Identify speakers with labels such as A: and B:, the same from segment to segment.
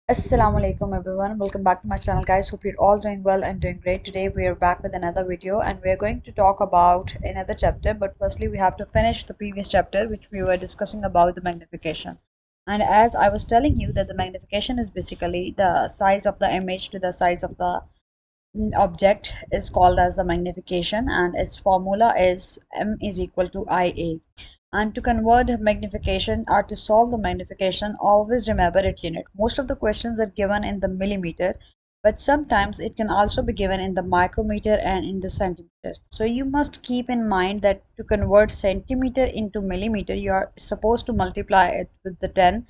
A: Assalamu alaikum everyone. Welcome back to my channel guys. Hope you're all doing well and doing great. Today we are back with another video and we're going to talk about another chapter, but firstly we have to finish the previous chapter which we were discussing about the magnification. And as I was telling you that the magnification is basically the size of the image to the size of the object is called as the magnification, and its formula is m is equal to ia. And to convert magnification or to solve the magnification, always remember its unit. Most of the questions are given in the millimeter, but sometimes it can also be given in the micrometer and in the centimeter. So you must keep in mind that to convert centimeter into millimeter, you are supposed to multiply it with the 10,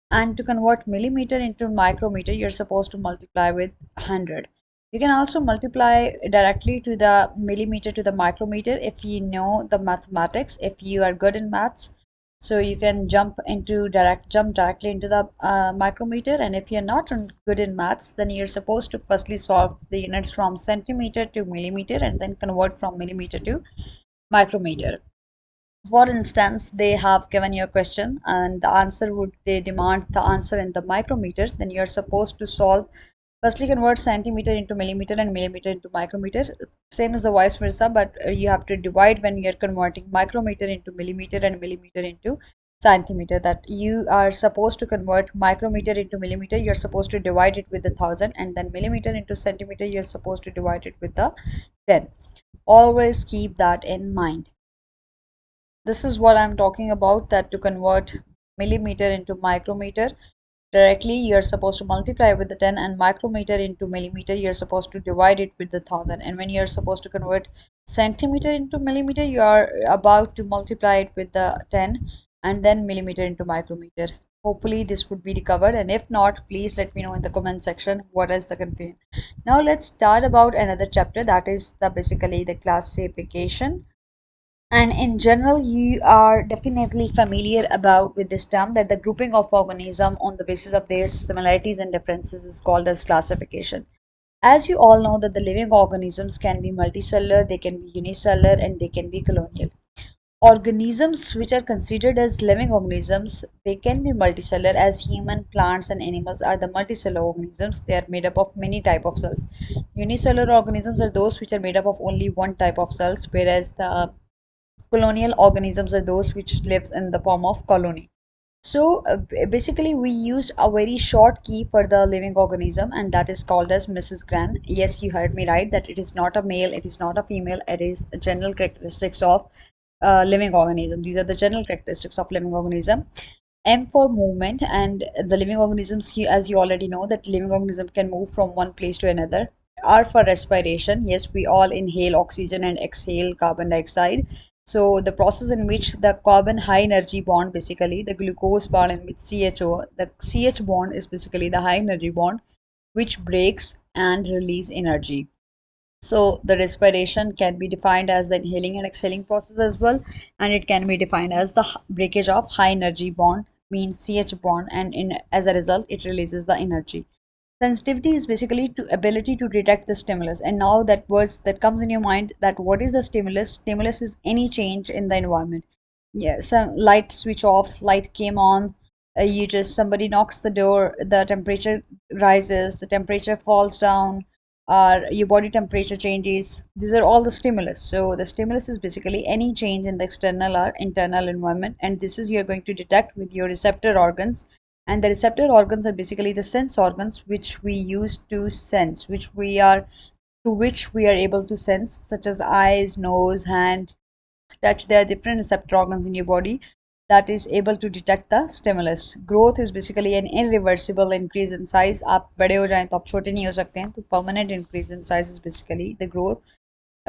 A: and to convert millimeter into micrometer, you're supposed to multiply with 100. You can also multiply directly to the millimeter to the micrometer if you know the mathematics, if you are good in maths. So you can jump directly into the micrometer, and if you're not good in maths, then you're supposed to firstly solve the units from centimeter to millimeter and then convert from millimeter to micrometer. For instance, they have given you a question and the answer would they demand the answer in the micrometers, then you're supposed to solve, firstly convert centimeter into millimeter and millimeter into micrometer. Same as the vice versa, but you have to divide when you're converting micrometer into millimeter and millimeter into centimeter. That you are supposed to convert micrometer into millimeter, you're supposed to divide it with the 1000, and then millimeter into centimeter, you're supposed to divide it with the 10. Always keep that in mind. This is what I'm talking about, that to convert millimeter into micrometer directly, you're supposed to multiply with the 10, and micrometer into millimeter, you're supposed to divide it with the 1000. And when you're supposed to convert centimeter into millimeter, you are about to multiply it with the 10 and then millimeter into micrometer. Hopefully this would be recovered, and if not, please let me know in the comment section what is the confusion. Now let's start about another chapter, that is the basically the classification. And in general, you are definitely familiar about with this term, that the grouping of organism on the basis of their similarities and differences is called as classification. As you all know that the living organisms can be multicellular, they can be unicellular, and they can be colonial. Organisms which are considered as living organisms, they can be multicellular, as human, plants, and animals are the multicellular organisms. They are made up of many type of cells. Unicellular organisms are those which are made up of only one type of cells, whereas the colonial organisms are those which lives in the form of colony. So basically we use a very short key for the living organism, and that is called as Mrs. Gran. Yes, you heard me right, that it is not a male, it is not a female, it is general characteristics of living organism. These are the general characteristics of living organism. M for movement, and the living organisms, as you already know, that living organism can move from one place to another. R for respiration. Yes, we all inhale oxygen and exhale carbon dioxide. So the process in which the carbon high energy bond, basically the glucose bond in which CHO, the CH bond is basically the high energy bond which breaks and release energy. So the respiration can be defined as the inhaling and exhaling process as well, and it can be defined as the breakage of high energy bond, means CH bond, and as a result it releases the energy. Sensitivity is basically to ability to detect the stimulus. And now that words that comes in your mind, that what is the stimulus? Stimulus is any change in the environment. Yes, light switch off, light came on, you just somebody knocks the door, the temperature rises, the temperature falls down, your body temperature changes. These are all the stimulus. So the stimulus is basically any change in the external or internal environment, and this is you're going to detect with your receptor organs. And the receptor organs are basically the sense organs which we use to sense, which we are able to sense, such as eyes, nose, hand, touch. There are different receptor organs in your body that is able to detect the stimulus. Growth is basically an irreversible increase in size. आप बड़े हो जाएं तो आप छोटे नहीं हो सकते हैं, तो permanent increase in size is basically the growth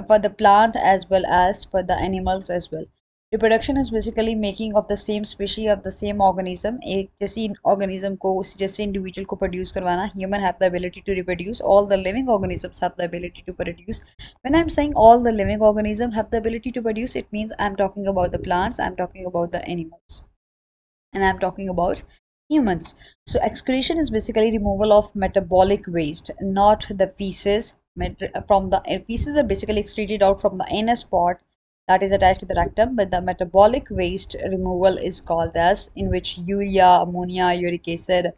A: for the plant as well as for the animals as well. Reproduction is basically making of the same species of the same organism. एक जैसी organism को जैसे individual को produce करवाना. Human have the ability to reproduce. All the living organisms have the ability to produce. When I'm saying all the living organisms have the ability to produce, it means I'm talking about the plants, I'm talking about the animals, and I'm talking about humans. So excretion is basically removal of metabolic waste, not the feces. From the feces are basically excreted out from the anus part that is attached to the rectum, but the metabolic waste removal is called as, in which urea, ammonia, uric acid,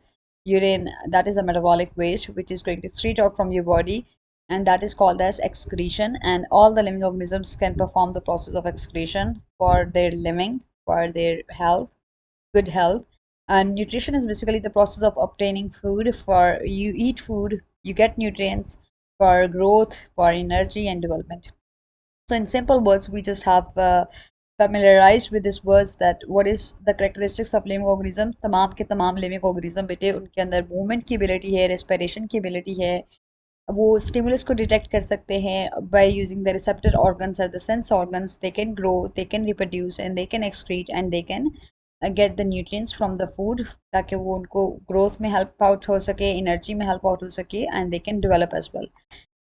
A: urine, that is a metabolic waste which is going to excrete out from your body, and that is called as excretion. And all the living organisms can perform the process of excretion for their living, for their health, good health. And nutrition is basically the process of obtaining food. For you eat food, you get nutrients for growth, for energy and development. So in simple words, we just have familiarized with these words that what is the characteristics of living organism. तमाम के तमाम living organism बेटे उनके अंदर movement की ability है, respiration की ability है, वो stimulus को detect कर सकते हैं by using the receptor organs or the sense organs. They can grow, they can reproduce, and they can excrete, and they can get the nutrients from the food ताकि वो उनको growth में help out हो सके, energy में help out हो सके, and they can develop as well.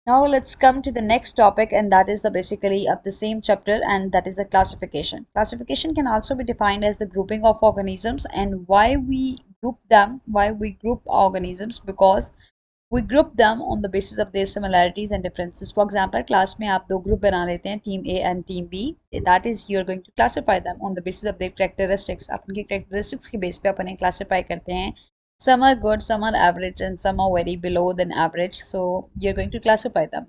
A: Now let's come to the next topic, and that is the basically of the same chapter, and that is the classification. Classification can also be defined as the grouping of organisms. And why we group them, why we group organisms, because we group them on the basis of their similarities and differences. For example, class में आप दो group बना लेते हैं, team A and team B. That is, you are going to classify them on the basis of their characteristics. आप उनकी characteristics के base पे आप उन्हें classify करते हैं. Some are good, some are average, and some are very below than average. So you're going to classify them.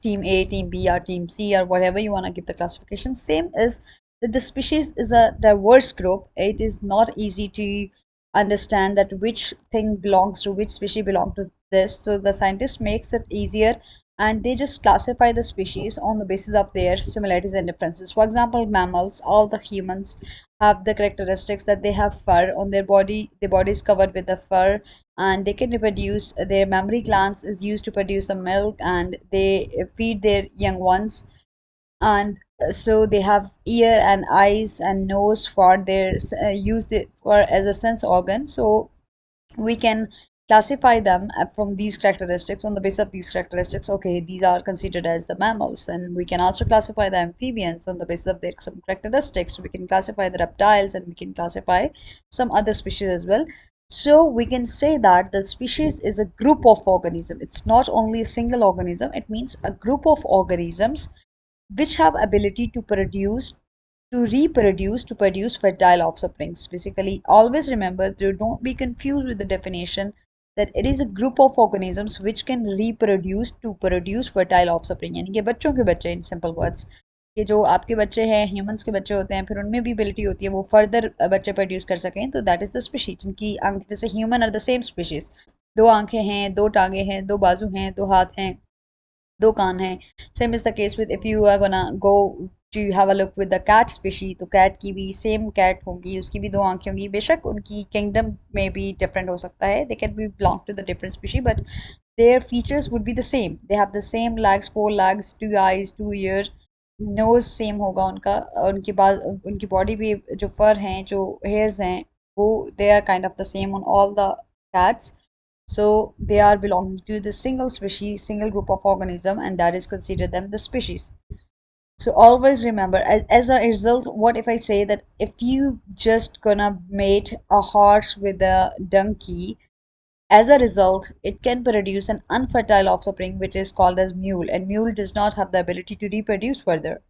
A: Team A, Team B, or Team C, or whatever you want to give the classification. Same is that the species is a diverse group. It is not easy to understand that which thing belongs to which species belong to this. So the scientist makes it easier, and they just classify the species on the basis of their similarities and differences. For example, mammals, all the humans have the characteristics that they have fur on their body. Their body is covered with the fur, and they can reproduce. Their mammary glands is used to produce the milk, and they feed their young ones. And so they have ear and eyes and nose for their use the, for as a sense organ. So we can classify them from these characteristics on the basis of these characteristics. Okay, these are considered as the mammals. And we can also classify the amphibians on the basis of their some characteristics. We can classify the reptiles, and we can classify some other species as well. So we can say that the species is a group of organism. It's not only a single organism, it means a group of organisms which have ability to reproduce, to produce fertile offsprings. Basically, always remember, don't be confused with the definition, that it is a group of organisms which can reproduce to produce fertile offspring. यानी कि बच्चों के बच्चे, in simple words, कि जो आपके बच्चे हैं, ह्यूमंस के बच्चे होते हैं, फिर उनमें भी एबिलिटी होती है वो फर्दर बच्चे प्रोड्यूस कर सकें. तो दैट इज द स्पीशीज जिनकी आंख, जैसे human are the same species, दो आंखें हैं, दो टांगे हैं, दो बाजू हैं, दो हाथ हैं, दो कान हैं. Same is the case with, if you are gonna go to have a look with the cat species, तो कैट की भी सेम कैट होगी, उसकी भी दो आंखें होंगी. बेशक उनकी किंगडम में भी डिफरेंट हो सकता है, they can be belong to the different species, but their features would be the same. They have the same legs, four legs, two eyes, two ears, nose same होगा उनका. उनकी बाल, उनकी बॉडी भी, जो फर हैं, जो हेयर्स हैं, वो they are kind of the same on all the cats. So they are belonging to the single species, single group of organism, and that is considered them the species. So always remember, as a result, what if I say that if you just gonna mate a horse with a donkey, as a result, it can produce an unfertile offspring which is called as mule, and mule does not have the ability to reproduce further.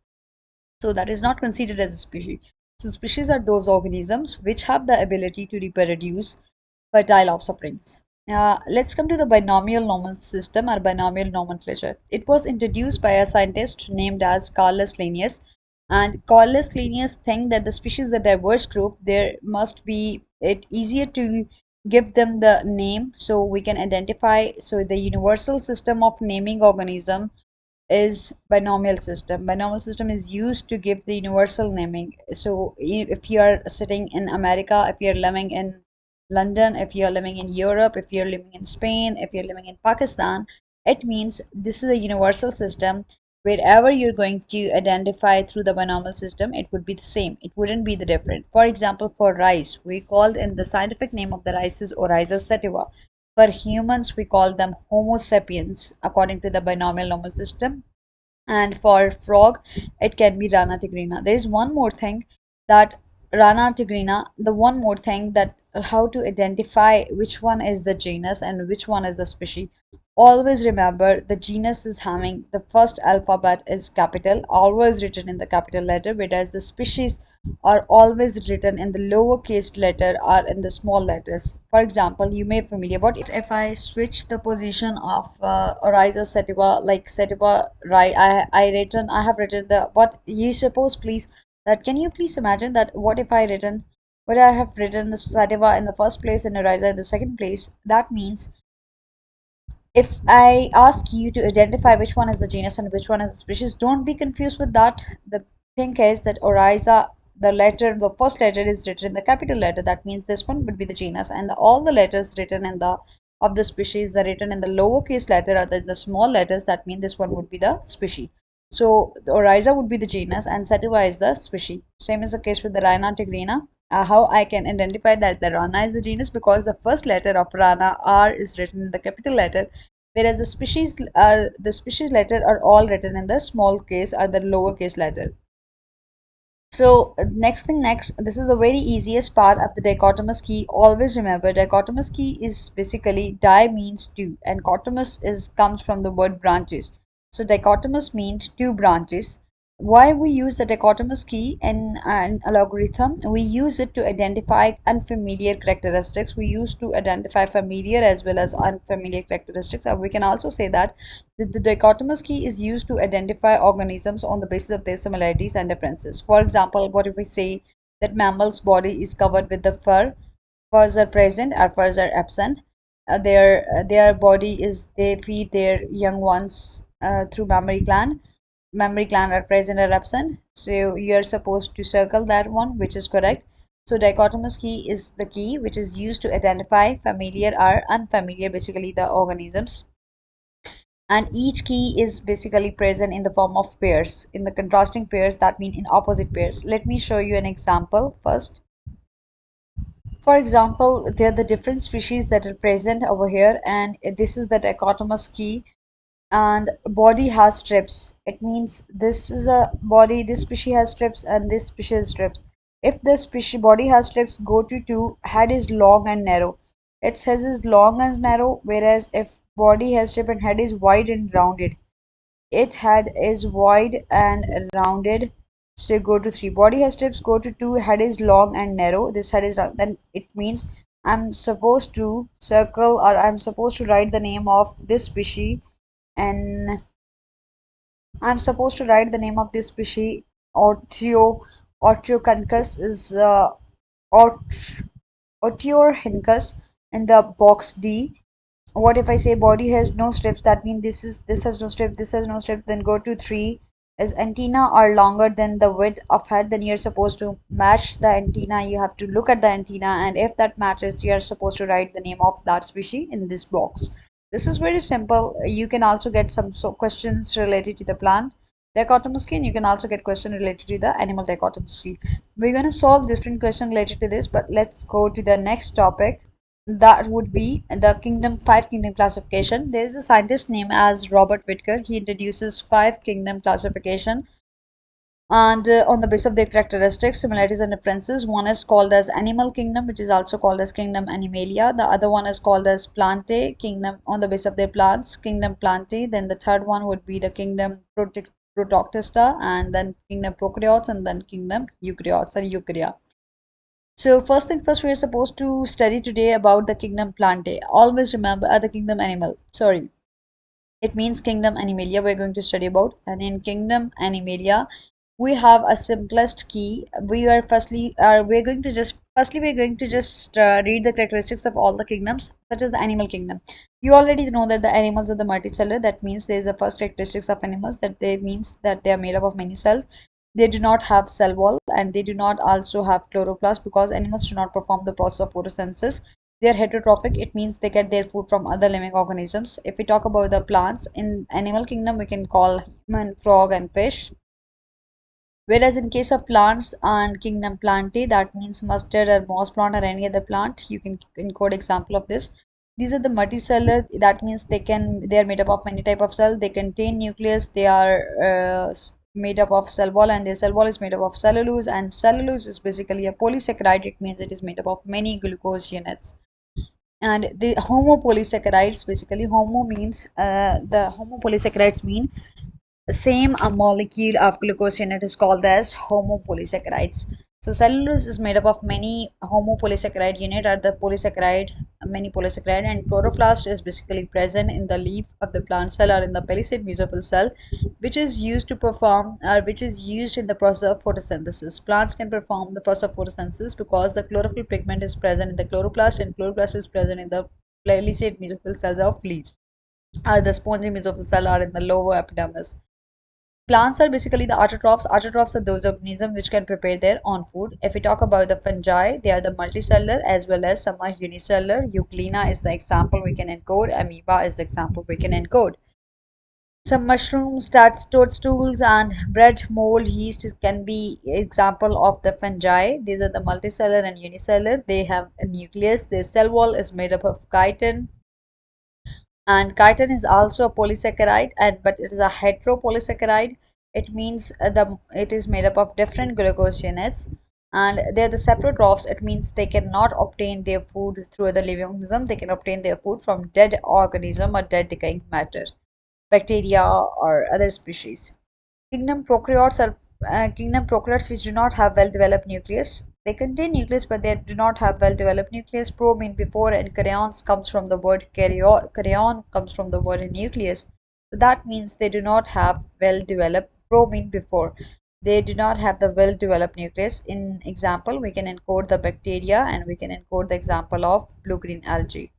A: So that is not considered as a species. So species are those organisms which have the ability to reproduce fertile offsprings. Let's come to the binomial normal system or binomial nomenclature. It was introduced by a scientist named as Carlos Linnaeus. And Carlos Linnaeus think that the species is a diverse group. There must be it easier to give them the name so we can identify. So the universal system of naming organism is binomial system. Binomial system is used to give the universal naming. So if you are sitting in America, if you are living in London, if you are living in Europe, if you're living in Spain, if you're living in Pakistan, it means this is a universal system. Wherever you're going to identify through the binomial system, it would be the same. It wouldn't be the different. For example, for rice, we called in the scientific name of the rice is Oryza sativa. For humans, we call them Homo sapiens according to the binomial normal system. And for frog, it can be Rana tigrina. There is one more thing that Rana tigrina, the one more thing that how to identify which one is the genus and which one is the species. Always remember the genus is having the first alphabet is capital, always written in the capital letter, whereas the species are always written in the lowercase letter or in the small letters. For example, you may be familiar. What if I switch the position of Oryza sativa, like sativa rai? I have written the what you suppose, please. That can you please imagine that what if I written what I have written the sativa in the first place and Oryza in the second place? That means if I ask you to identify which one is the genus and which one is the species, don't be confused with that. The thing is that Oryza, the first letter is written in the capital letter. That means this one would be the genus, and all the letters written in the of the species are written in the lowercase letter other than the small letters. That means this one would be the species. So the Oryza would be the genus, and Sativa is the species. Same is the case with the Rana tigrina. How I can identify that the Rana is the genus because the first letter of Rana R is written in the capital letter, whereas the species letter are all written in the small case or the lowercase letter. So next, this is the very easiest part of the dichotomous key. Always remember, dichotomous key is basically di means two, and cotomous is comes from the word branches. So dichotomous means two branches. Why we use the dichotomous key in an algorithm? We use it to identify unfamiliar characteristics. We use to identify familiar as well as unfamiliar characteristics. Or we can also say that the dichotomous key is used to identify organisms on the basis of their similarities and differences. For example, what if we say that mammal's body is covered with the fur? Furs are present or furs are absent. Their body is they feed their young ones through mammary gland. Mammary gland are present or absent. So you are supposed to circle that one, which is correct. So dichotomous key is the key which is used to identify familiar or unfamiliar, basically the organisms, and each key is basically present in the form of pairs, in the contrasting pairs, that mean in opposite pairs. Let me show you an example first. For example, there are the different species that are present over here, and this is the dichotomous key. And body has strips, it means this is a body, this species has strips and this species has strips. If the species body has strips, go to two, head is long and narrow. Its head is long and narrow, whereas if body has strip and head is wide and rounded, it head is wide and rounded. So go to three, body has strips, go to two, head is long and narrow, this head is round. Then it means I'm supposed to circle or I'm supposed to write the name of this species, and I'm supposed to write the name of this species. Otrioconcus is Otiorhynchus in the box D. What if I say body has no strips? That means this has no strip, this has no strip. Then go to three. As antenna are longer than the width of head, then you're supposed to match the antenna. You have to look at the antenna, and if that matches, you are supposed to write the name of that species in this box. This is very simple. You can also get some questions related to the plant dichotomous skin. You can also get question related to the animal dichotomous skin. We're going to solve different questions related to this, but let's go to the next topic. That would be the five kingdom classification. There is a scientist named as Robert Whitaker. He introduces five kingdom classification, and on the basis of their characteristics, similarities and differences. One is called as animal kingdom, which is also called as kingdom animalia. The other one is called as plantae kingdom, on the basis of their plants, kingdom plantae. Then the third one would be the kingdom protoctista, and then kingdom prokaryotes, and then kingdom eukaryotes or eukarya. So first thing first, we are supposed to study today about the kingdom plantae. Always remember the kingdom animal. Sorry, it means kingdom animalia we're going to study about. And in kingdom animalia, we have a simplest key. We are we're going to just read the characteristics of all the kingdoms, such as the animal kingdom. You already know that the animals are the multicellular. That means there is a first characteristics of animals, that they means that they are made up of many cells. They do not have cell wall, and they do not also have chloroplast, because animals do not perform the process of photosynthesis. They are heterotrophic. It means they get their food from other living organisms. If we talk about the plants in animal kingdom, we can call human, frog, and fish. Whereas in case of plants and kingdom plantae, that means mustard or moss plant or any other plant, you can encode example of this. These are the multicellular. That means they are made up of many type of cells. They contain nucleus. They are made up of cell wall, and their cell wall is made up of cellulose. And cellulose is basically a polysaccharide. It means it is made up of many glucose units. And the homopolysaccharides, basically homo means the homopolysaccharides mean same a molecule of glucose unit is called as homopolysaccharides. So cellulose is made up of many homopolysaccharide unit or the polysaccharide, many polysaccharide, and chloroplast is basically present in the leaf of the plant cell or in the palisade mesophyll cell, which is used to perform or which is used in the process of photosynthesis. Plants can perform the process of photosynthesis because the chlorophyll pigment is present in the chloroplast and chloroplast is present in the palisade mesophyll cells of leaves. The spongy mesophyll cell are in the lower epidermis. Plants are basically the autotrophs. Autotrophs are those organisms which can prepare their own food. If we talk about the fungi, they are the multicellular as well as some are unicellular. Euglena is the example we can encode. Amoeba is the example we can encode. Some mushrooms, toadstools, and bread mold yeast can be example of the fungi. These are the multicellular and unicellular. They have a nucleus. Their cell wall is made up of chitin, and chitin is also a polysaccharide, and but it is a heteropolysaccharide. It means it is made up of different glucose units, and they're the saprotrophs. It means they cannot obtain their food through the living organism. They can obtain their food from dead organism or dead decaying matter, bacteria or other species. Kingdom prokaryotes which do not have well-developed nucleus. They contain nucleus, but they do not have well-developed nucleus. Pro mean before, and karyons comes from the word karyon comes from the word nucleus. So that means they do not have well-developed. Pro mean before. They do not have the well-developed nucleus. In example, we can encode the bacteria, and we can encode the example of blue-green algae.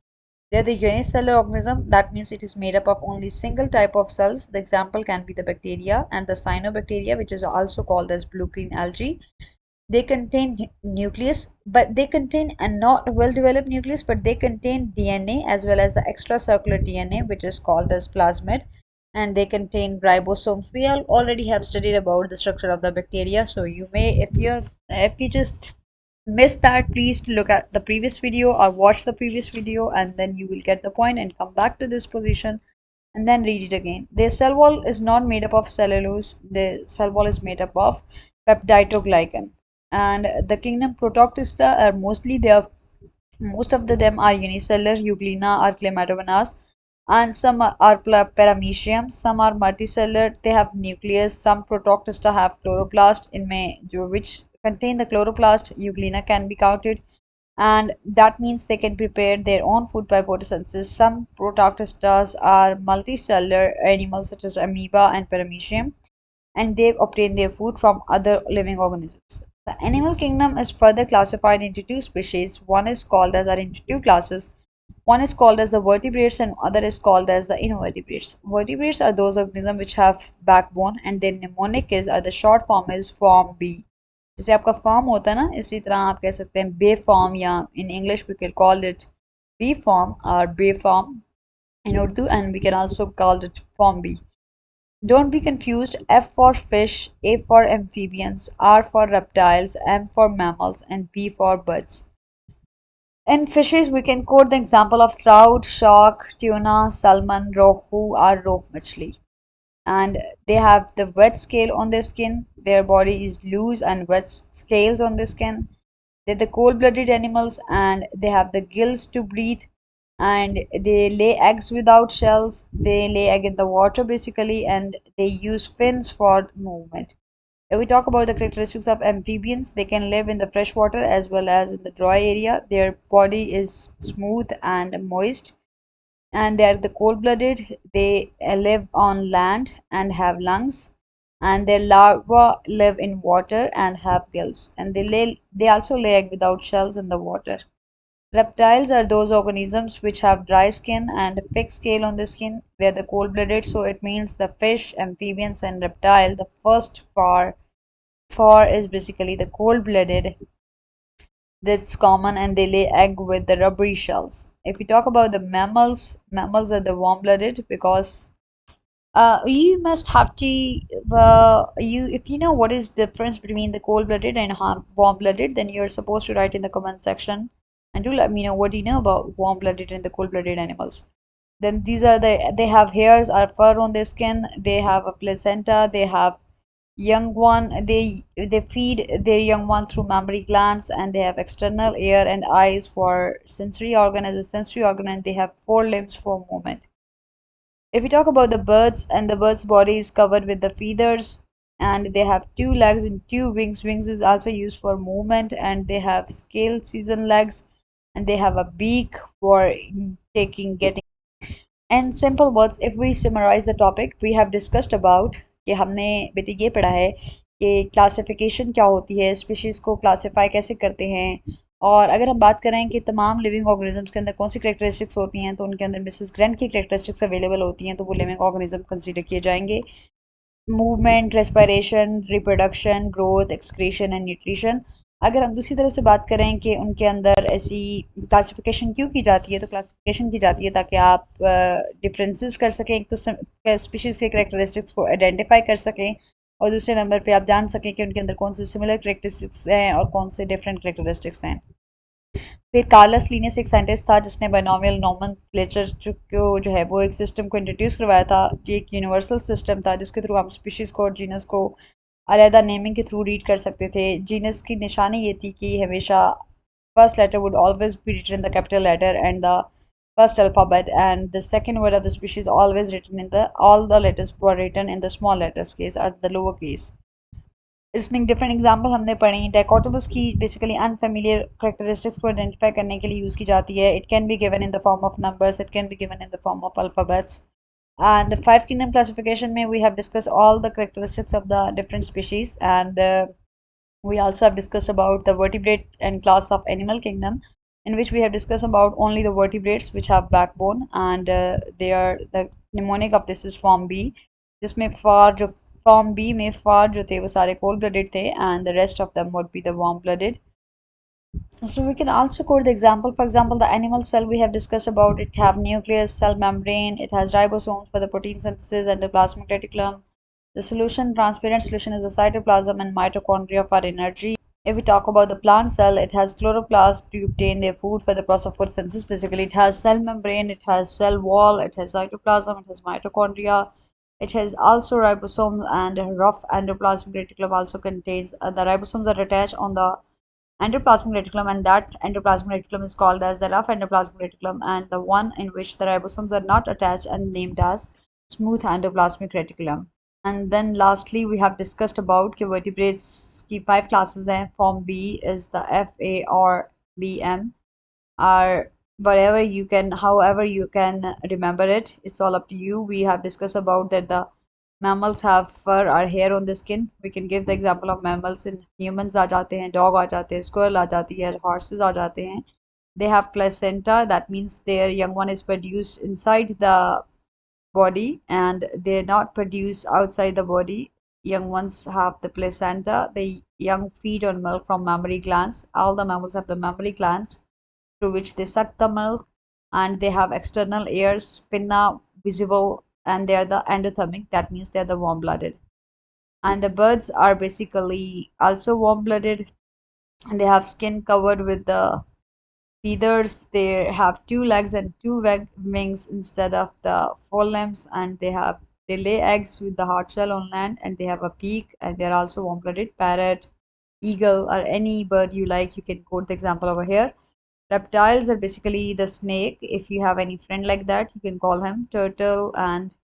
A: They're the unicellular organism. That means it is made up of only single type of cells. The example can be the bacteria and the cyanobacteria, which is also called as blue-green algae. They contain nucleus, but they contain a not well-developed nucleus, but they contain DNA as well as the extracircular DNA, which is called as plasmid, and they contain ribosomes. We all already have studied about the structure of the bacteria, so you may, if you just missed that, please look at the previous video or watch the previous video, and then you will get the point and come back to this position and then read it again. The cell wall is not made up of cellulose. The cell wall is made up of peptidoglycan. And the kingdom Protoctista are mostly they are most of them are unicellular, Euglena or Clematobanas, and some are paramecium. Some are multicellular. They have nucleus. Some Protoctista have chloroplast in which contain the chloroplast. Euglena can be counted, and that means they can prepare their own food by photosynthesis. Some Protoctistas are multicellular animals such as amoeba and paramecium, and they obtain their food from other living organisms. The animal kingdom is further classified into two species. One is called as are into two classes. One is called as the vertebrates and other is called as the invertebrates. Vertebrates are those organisms which have backbone, and their mnemonic is the short form is form B. जैसे आपका form होता है ना, इसी तरह आप कह सकते हैं बे फॉर्म, या in English we can call it B form और बे form in Urdu, and we can also call it form B. Don't be confused. F for fish, A for amphibians, R for reptiles, M for mammals, and B for birds. In fishes, we can quote the example of trout, shark, tuna, salmon, rohu, or roh machli. And they have the wet scale on their skin. Their body is loose and wet scales on their skin. They're the cold-blooded animals, and they have the gills to breathe, and they lay eggs without shells. They lay egg in the water basically, and they use fins for movement. If we talk about the characteristics of amphibians, they can live in the fresh water as well as in the dry area. Their body is smooth and moist, and they are the cold-blooded. They live on land and have lungs, and their larvae live in water and have gills, and they also lay egg without shells in the water. Reptiles are those organisms which have dry skin and a thick scale on the skin. They're the cold-blooded, so it means the fish, amphibians, and reptile. The first four is basically the cold-blooded. That's common, and they lay egg with the rubbery shells. If we talk about the mammals, mammals are the warm-blooded because you must have to you if you know what is the difference between the cold-blooded and warm-blooded, then you're supposed to write in the comment section and do let me know what do you know about warm-blooded and the cold-blooded animals. Then these are they have hairs or fur on their skin. They have a placenta. They have Young one, they feed their young one through mammary glands, and they have external ear and eyes for sensory organ. As a sensory organ, and they have four limbs for movement. If we talk about the birds, and the bird's body is covered with the feathers, and they have two legs and two wings. Wings is also used for movement, and they have scale season legs, and they have a beak for taking getting. In simple words, if we summarize the topic, we have discussed about कि हमने बेटे ये पढ़ा है कि classification क्या होती है, स्पीशीज़ को क्लासिफाई कैसे करते हैं, और अगर हम बात करें कि तमाम लिविंग ऑर्गेनिजम्स के अंदर कौन सी करेक्टरिस्टिक्स होती हैं, तो उनके अंदर मिसेस ग्रेंट की करेक्टरिस्टिक्स अवेलेबल होती हैं, तो वो लिविंग ऑर्गेनिज्म कंसीडर किए जाएंगे। Movement, respiration, reproduction, growth, excretion and nutrition. अगर हम दूसरी तरफ से बात करें कि उनके अंदर ऐसी क्लासिफिकेशन क्यों की जाती है, तो क्लासिफिकेशन की जाती है ताकि आप डिफरेंसेस कर सकें, एक तो स्पीशीज़ के करेक्टरिस्टिक्स को आइडेंटिफाई कर सकें, और दूसरे नंबर पे आप जान सकें कि उनके अंदर कौन से सिमिलर करेक्टरिस्टिक्स हैं और कौन से डिफरेंट करेक्टरिस्टिक्स हैं। फिर कार्लस लीनियस एक साइंटिस्ट था जिसने बाइनोमियल नोमेनक्लेचर को जो है वो एक सिस्टम को इंट्रोड्यूस करवाया था, जो एक यूनिवर्सल सिस्टम था जिसके थ्रू हम स्पीशीज़ को और जीनस को अलहदा नेमिंग के थ्रू रीड कर सकते थे। जीनस की निशानी ये थी कि हमेशा first letter would always be written in the capital letter and the first alphabet, and the second word of the species always written in the all the letters were written in the small letters case or the lower case. इसमें different example हमने पढ़ी। Dichotomous की basically unfamiliar characteristics को identify करने के लिए use की जाती है। It can be given in the form of numbers, it can be given in the form of alphabets. And five kingdom classification may we have discussed all the characteristics of the different species, and we also have discussed about the vertebrate and class of animal kingdom, in which we have discussed about only the vertebrates which have backbone, and they are the mnemonic of this is form B, जिसमें far जो form B में far जो थे वो सारे cold blooded थे, and the rest of them would be the warm blooded. So we can also quote the example. For example, the animal cell we have discussed about, it have nucleus, cell membrane, it has ribosomes for the protein synthesis and the plasmic reticulum. The solution, transparent solution, is the cytoplasm and mitochondria for energy. If we talk about the plant cell, it has chloroplast to obtain their food for the process of photosynthesis. Basically, it has cell membrane, it has cell wall, it has cytoplasm, it has mitochondria. It has also ribosomes, and rough endoplasmic reticulum also contains the ribosomes are attached on the endoplasmic reticulum, and that endoplasmic reticulum is called as the rough endoplasmic reticulum, and the one in which the ribosomes are not attached and named as smooth endoplasmic reticulum. And then lastly we have discussed about कि vertebrates की five classes हैं. Form B is the F, A, or B, M, or whatever you can, however you can remember it, it's all up to you. We have discussed about that the mammals have fur or hair on the skin. We can give the example of mammals. In humans आ जाते हैं, dog आ जाते हैं, squirrel आ जाती है, horses आ जाते हैं. They have placenta, that means their young one is produced inside the body and they're not produced outside the body. Young ones have the placenta. The young feed on milk from mammary glands. All the mammals have the mammary glands through which they suck the milk, and they have external ears, pinna visible, and they are the endothermic, that means they are the warm blooded. And the birds are basically also warm blooded, and they have skin covered with the feathers. They have two legs and two wings instead of the four limbs, and they lay eggs with the hard shell on land, and they have a beak, and they're also warm blooded. Parrot, eagle, or any bird you like, you can quote the example over here. Reptiles are basically the snake. If you have any friend like that, you can call him turtle, and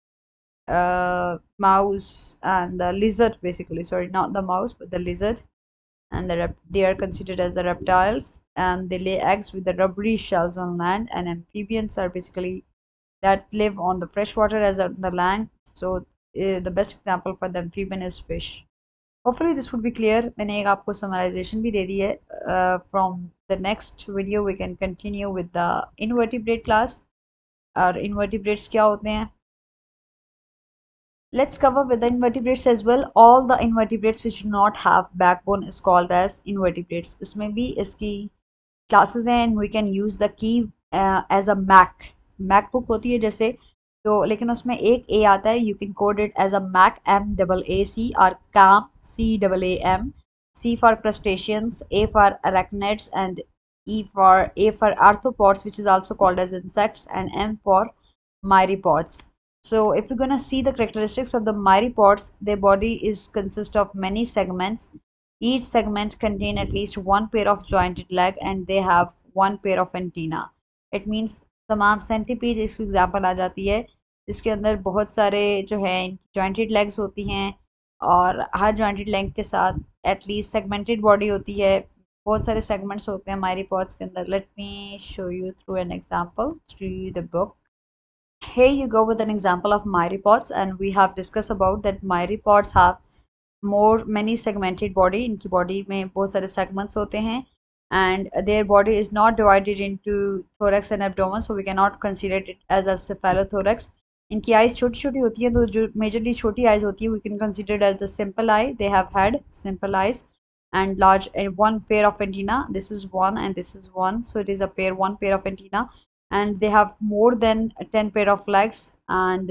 A: mouse, and the lizard. Basically, sorry, not the mouse, but the lizard. And they are considered as the reptiles, and they lay eggs with the rubbery shells on land. And amphibians are basically that live on the fresh water as on the land. So the best example for the amphibian is fish. Hopefully this would be clear. मैंने एक आपको summarization भी दे दी है. From the next video we can continue with the invertebrate class. और invertebrates क्या होते हैं? Let's cover with the invertebrates as well. All the invertebrates which do not have backbone is called as invertebrates. इसमें भी इसकी classes हैं, and we can use the key as a Mac. MacBook होती है जैसे, तो लेकिन उसमें एक A आता है. You can code it as a Mac, MAAC, or CAM, CAAM. C for crustaceans, A for arachnids, and A for arthropods, which is also called as insects, and M for myriapods. So if we're gonna see the characteristics of the myriapods, their body is consist of many segments. Each segment contain at least one pair of jointed leg and they have one pair of antenna. It means तमाम centipede इस example आ जाती है जिसके अंदर बहुत सारे जो है जॉइंटेड लेग्स होती हैं और हर जॉइंटेड लेग के साथ एटलीस्ट सेगमेंटेड बॉडी होती है. बहुत सारे सेगमेंट्स होते हैं myriapods के अंदर. Let me show you through an example through the book. Here you go with an example of myriapods, and we have discussed about that myriapods have many segmented body. इनकी body में बहुत सारे segments होते हैं and their body is not divided into thorax and abdomen, so we cannot consider it as a cephalothorax. इनकी eyes छोटी छोटी होती हैं, तो जो majorly छोटी eyes होती है we can consider it as the simple eye. They have had simple eyes and large and one pair of antenna. This is one and this is one, so it is a pair, one pair of antenna. And they have more than 10 pair of legs and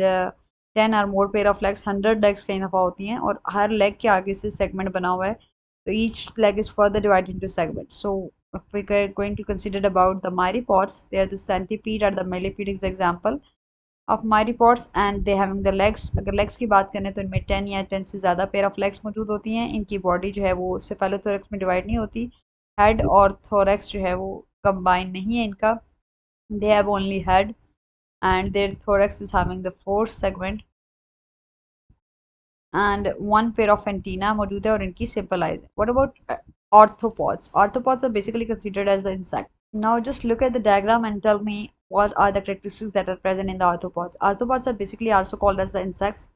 A: 10 or more pair of legs. 100 legs कई दफ़ा होती हैं और हर leg के आगे से segment बना हुआ है, so each leg is further divided into segments. So if we are going to consider about the myriapods, they are the centipede or the millipede is the example of myriapods and they having the legs. अगर legs की बात करें तो इनमें 10 या 10 से ज़्यादा pair of legs मौजूद होती हैं. इनकी body जो है वो cephalothorax में divide नहीं होती. head और thorax जो है वो combine नहीं है इनका. They have only head and their thorax is having the fourth segment and one pair of antenna मौजूद है और इनकी simple eyes. What about arthropods? Arthropods are basically considered as the insect. Now just look at the diagram and tell me what are the characteristics that are present in the arthropods. Arthropods are basically also called as the insects.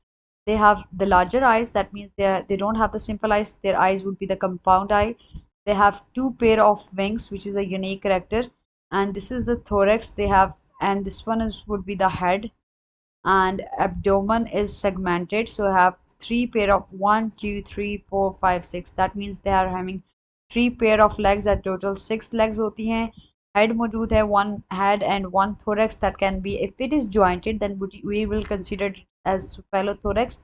A: They have the larger eyes, that means they don't have the simple eyes. Their eyes would be the compound eye. They have two pair of wings, which is a unique character, and this is the thorax they have, and this one would be the head, and abdomen is segmented, so have three pair of 1 2 3 4 5 6. That means they are having three pair of legs. At total 6 legs होती हैं. Head मौजूद है, one head and one thorax. That can be, if it is jointed then we will consider it as cephalothorax.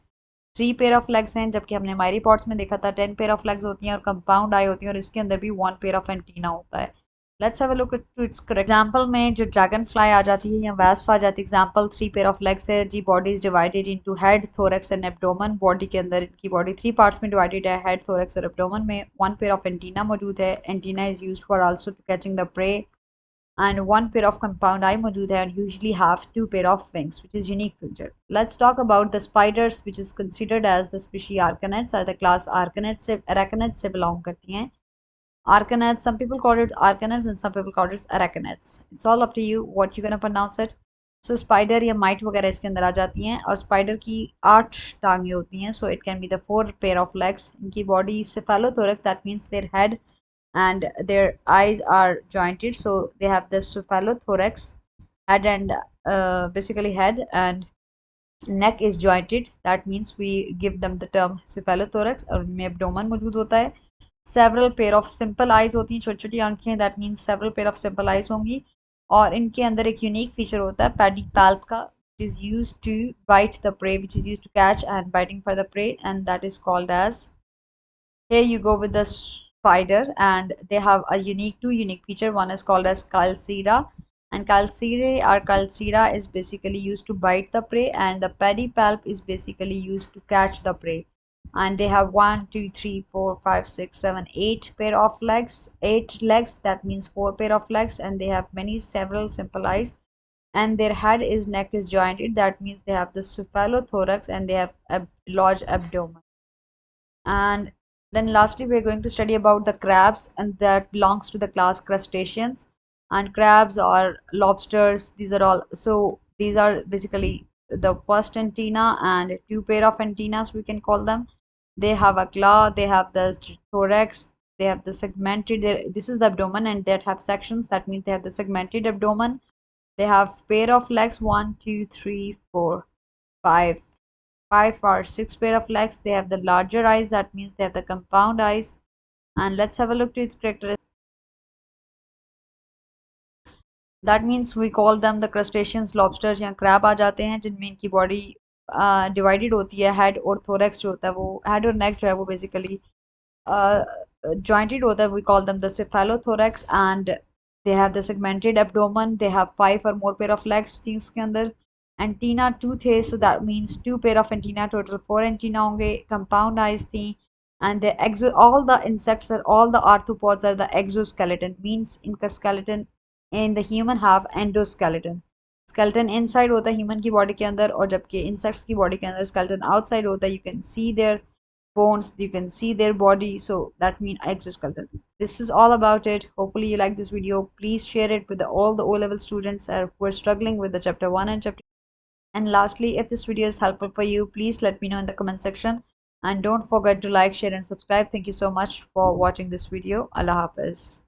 A: 3 pair of legs हैं, जबकि हमने myriapods में देखा था 10 pair of legs होती हैं और compound eye होती है और इसके अंदर भी one pair of antenna होता है. Let's have a look at its correct example में जो dragon fly आ जाती है या wasp आ जाती है. Example 3 pair of legs है जी. Body is divided into head, thorax and abdomen. Body के अंदर इनकी body 3 parts में divided है, head, thorax और abdomen में. One pair of antenna मौजूद है. Antenna is used for also to catching the prey. And one pair of compound eye मौजूद है and usually have 2 pair of wings, which is unique feature. Let's talk about the spiders, which is considered as the species arachnids or the class arachnids से belong करती हैं. Arachnids, some people call it arachnids and some people call it arachnids. It's all up to you what you're gonna pronounce it. So spider या mite वगैरह इसके अंदर आ जाती हैं और spider की 8 टांगें होती हैं. So it can be the 4 pair of legs. इनकी body cephalothorax, that means their head and their eyes are jointed, so they have the cephalothorax head and basically head and neck is jointed. That means we give them the term cephalothorax. और उनमें abdomen मौजूद होता है. Several pair of simple eyes होती हैं, छोटी छोटी आंखें. that means several pair of simple eyes होंगी और इनके अंदर एक यूनिक फीचर होता है pedipalp का, which is used to bite the prey, which is used to catch and biting for the prey, and that is called as. Here you go with the spider and they have a two unique feature. One is called as calcera, and calcera or calcera is basically used to bite the prey and the pedipalp is basically used to catch the prey. And they have 8 pair of legs. 8 legs, that means 4 pair of legs, and they have several simple eyes, and their neck is jointed. That means they have the cephalothorax and they have a large abdomen. And then lastly we are going to study about the crabs, and that belongs to the class crustaceans. And crabs or lobsters, these are all, so these are basically the first antenna and 2 pair of antennas we can call them. They have a claw, they have the thorax, they have the segmented, this is the abdomen and that have sections. That means they have the segmented abdomen. They have pair of legs, 1 2 3 4 5 or 6 pair of legs. They have the larger eyes, that means they have the compound eyes. And let's have a look to its characteristics. That means we call them the crustaceans. Lobsters या crab आ जाते हैं जिनमें इनकी body divided होती है. head और thorax जो होता है वो, head और neck जो है वो basically jointed होता है. We call them the cephalothorax and they have the segmented abdomen. They have 5 or more pair of legs थी उसके अंदर. एंटीना टू थे, so that means two pair of antenna, total four antenna होंगे. Compound eyes थी, and the all the insects are, all the arthropods are the exoskeleton, means इनका skeleton in the human have endoskeleton. skeleton inside होता है human की body के अंदर, और जबकि insects की body के अंदर skeleton outside होता है. You can see their bones, you can see their body, so that means exoskeleton. This is all about it. Hopefully you like this video. Please share it with all the O-level students who are struggling with the chapter 1 and chapter. And lastly, if this video is helpful for you, please let me know in the comment section. And don't forget to like, share and subscribe. Thank you so much for watching this video. Allah Hafiz.